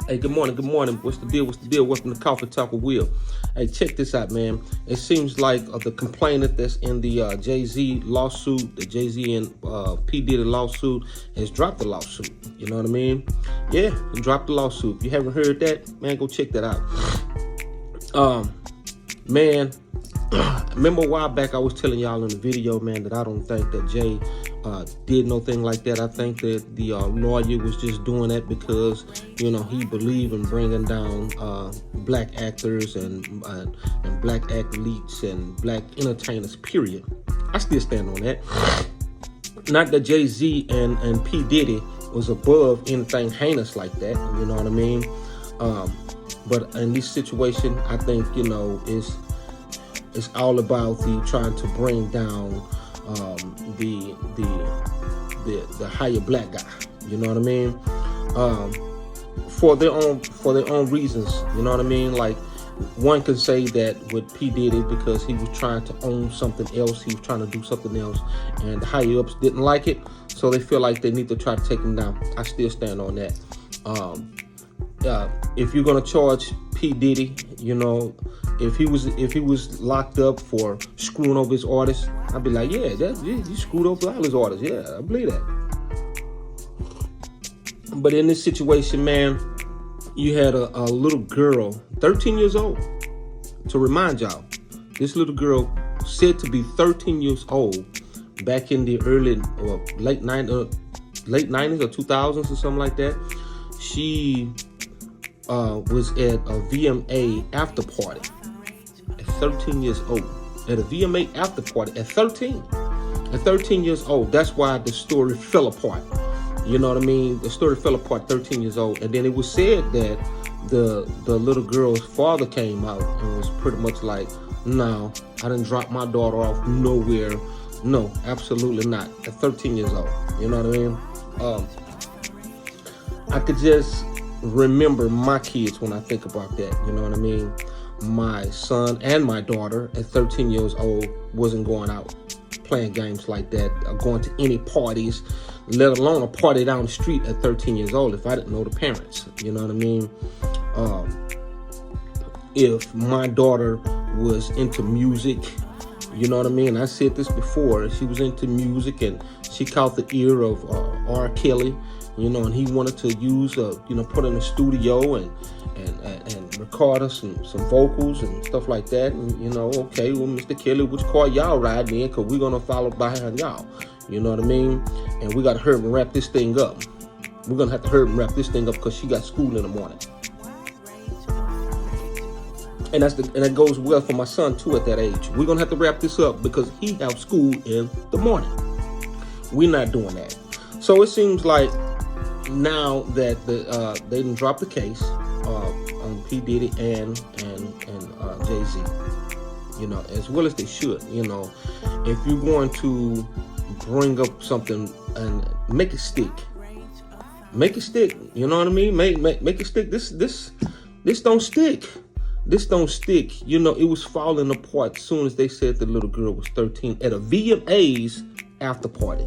Hey, good morning, good morning. What's the deal? What's the deal? Welcome to Coffee Talk with Will. Hey, check this out, man. It seems like the complainant that's in the Jay-Z lawsuit, the Jay-Z and P. Diddy lawsuit, has dropped the lawsuit. You know what I mean? Yeah, he dropped the lawsuit. If you haven't heard that, man, go check that out. Man, remember a while back I was telling y'all in the video, man, that I don't think that Jay did no thing like that. I think that the lawyer was just doing that because, you know, he believed in bringing down black actors and black athletes and black entertainers, period. I still stand on that. Not that Jay-Z and P. Diddy was above anything heinous like that, you know what I mean? But in this situation, I think, you know, it's all about the trying to bring down the higher black guy, you know what I mean? For their own reasons, you know what I mean? Like, one could say that with P. Diddy because he was trying to own something else, he was trying to do something else, and the higher ups didn't like it, so they feel like they need to try to take him down. I still stand on that. If you're gonna charge P. Diddy, you know, if he was locked up for screwing over his artists, I'd be like, yeah, you screwed over all his artists. Yeah, I believe that. But in this situation, man, you had a little girl, 13 years old. To remind y'all, this little girl said to be 13 years old back in the early or late 90s or 2000s or something like that. She was at a VMA after party at 13 years old. At a VMA after party at 13. At 13 years old. That's why the story fell apart. You know what I mean? The story fell apart 13 years old. And then it was said that the little girl's father came out and was pretty much like, no, I didn't drop my daughter off nowhere. No, absolutely not. At 13 years old. You know what I mean? I could just remember my kids when I think about that. You know what I mean? My son and my daughter at 13 years old wasn't going out playing games like that, or going to any parties, let alone a party down the street at 13 years old if I didn't know the parents. You know what I mean? If my daughter was into music, you know what I mean? I said this before. She was into music and she caught the ear of R. Kelly, you know, and he wanted to use, you know, put in a studio and record us some vocals and stuff like that. And, you know, okay, well, Mr. Kelly, which car y'all riding in? Because we're going to follow behind y'all. You know what I mean? And we got to hurry and wrap this thing up. We're going to have to hurry and wrap this thing up because she got school in the morning. And that goes well for my son, too, at that age. We're going to have to wrap this up because he has school in the morning. We're not doing that. So it seems like now that they didn't drop the case on P. Diddy and Jay-Z, you know, as well as they should. You know, if you're going to bring up something and make it stick, you know what I mean? Make it stick. This don't stick. This don't stick. You know, it was falling apart as soon as they said the little girl was 13 at a VMA's after party.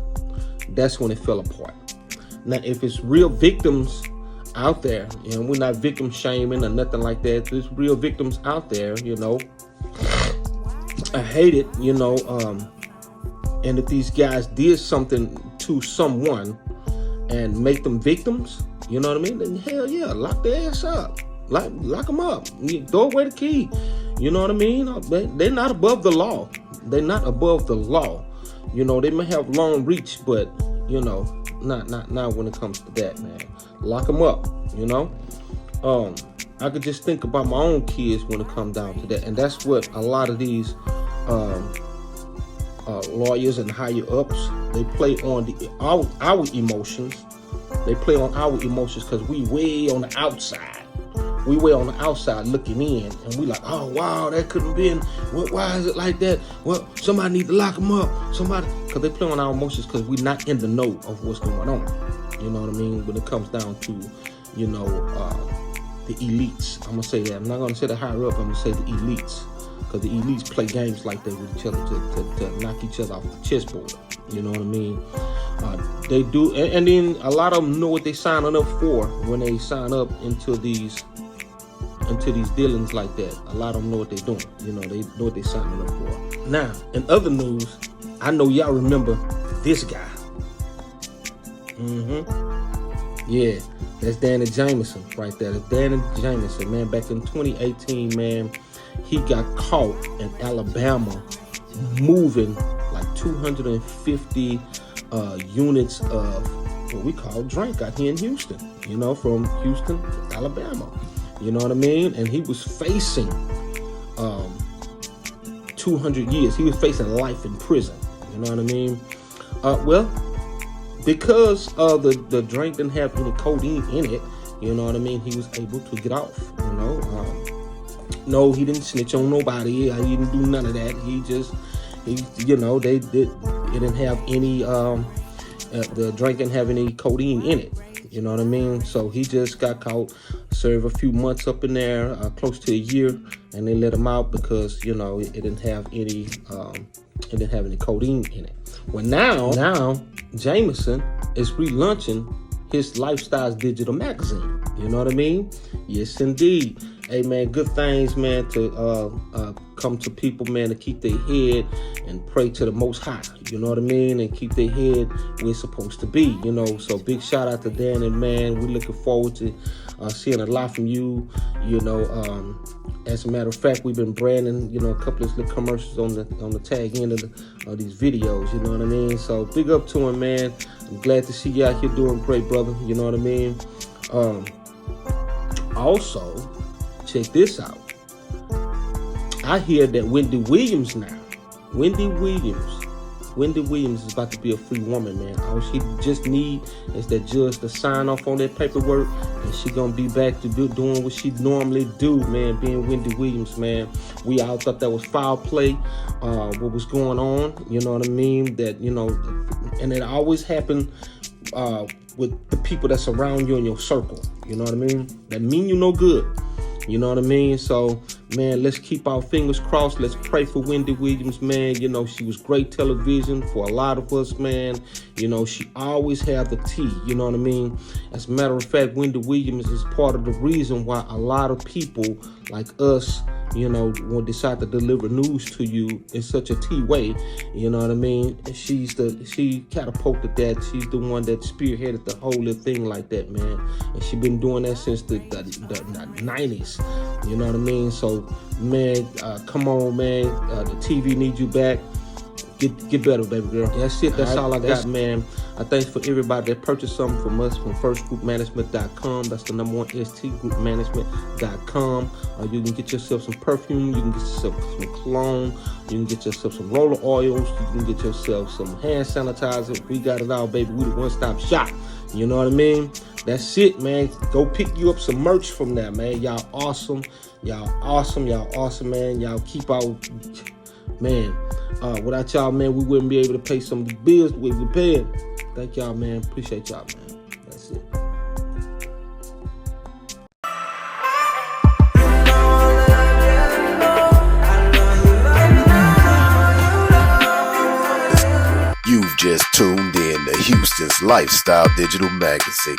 That's when it fell apart. Now, if it's real victims out there, you know, we're not victim shaming or nothing like that. There's real victims out there, you know. I hate it, you know. And if these guys did something to someone and make them victims, you know what I mean? Then hell yeah, lock their ass up. Lock them up. You throw away the key. You know what I mean? They're not above the law. They're not above the law. You know, they may have long reach, but, you know, not when it comes to that, man. Lock them up, you know? I could just think about my own kids when it comes down to that. And that's what a lot of these lawyers and higher ups, they play on our emotions. They play on our emotions because we way on the outside. We way on the outside looking in, and we like, oh wow, that couldn't have been. Why is it like that? Well, somebody need to lock them up. Somebody, because they play on our emotions because we're not in the know of what's going on. You know what I mean? When it comes down to, you know, the elites. I'm gonna say that. I'm not gonna say the higher up. I'm gonna say the elites, because the elites play games like that with each other to knock each other off the chessboard. You know what I mean? They do, and then a lot of them know what they signing up for when they sign up into these dealings like that. A lot of them know what they're doing. You know, they know what they're signing up for. Now, in other news, I know y'all remember this guy. Yeah, that's Danny Jameson right there. That's Danny Jameson, man. Back in 2018, man, he got caught in Alabama moving like 250 units of what we call drink out here in Houston. You know, from Houston to Alabama. You know what I mean? And he was facing 200 years. He was facing life in prison. You know what I mean? Well, because the drink didn't have any codeine in it, you know what I mean, he was able to get off. You know, no, he didn't snitch on nobody. He didn't do none of that. You know, it didn't have any. The drink didn't have any codeine in it. You know what I mean? So he just got caught, served a few months up in there, close to a year, and they let him out because, you know, it didn't have any codeine in it. Well, now Jameson is relaunching his Lifestyles digital magazine. You know what I mean? Yes, indeed. Hey, man, good things, man, to come to people, man, to keep their head and pray to the Most High. You know what I mean? And keep their head where it's supposed to be, you know. So big shout out to Danny, man. We're looking forward to seeing a lot from you, you know. As a matter of fact, we've been branding, you know, a couple of little commercials on the tag end of these videos, you know what I mean? So big up to him, man. I'm glad to see you out here doing great, brother. You know what I mean? Also, check this out. I hear that Wendy Williams is about to be a free woman, man. All she just need is that judge to sign off on that paperwork, and she gonna be back to doing what she normally do, man, being Wendy Williams, man. We all thought that was foul play, what was going on, you know what I mean? That, you know, and it always happened with the people that surround you in your circle, you know what I mean? That mean you no good. You know what I mean? So, man, let's keep our fingers crossed. Let's pray for Wendy Williams, man. You know, she was great television for a lot of us, man. You know, she always had the tea. You know what I mean? As a matter of fact, Wendy Williams is part of the reason why a lot of people like us, you know, will decide to deliver news to you in such a tea way. You know what I mean? And she catapulted that. She's the one that spearheaded the whole little thing like that, man. And she's been doing that since the 90s. You know what I mean? So, man, come on, man. The TV needs you back. Get better, baby girl. That's it. That's all I got, man. I thanks for everybody that purchased something from us from firstgroupmanagement.com. That's the number one stgroupmanagement.com. You can get yourself some perfume. You can get yourself some cologne. You can get yourself some roller oils. You can get yourself some hand sanitizer. We got it all, baby. We the one-stop shop. You know what I mean? That's it, man. Go pick you up some merch from there, man. Y'all awesome. Y'all awesome. Y'all awesome, man. Y'all keep out, man. Without y'all, man, we wouldn't be able to pay some of the bills the way we pay it. Thank y'all, man. Appreciate y'all, man. That's it. You've just tuned in to Houston's Lifestyle Digital Magazine.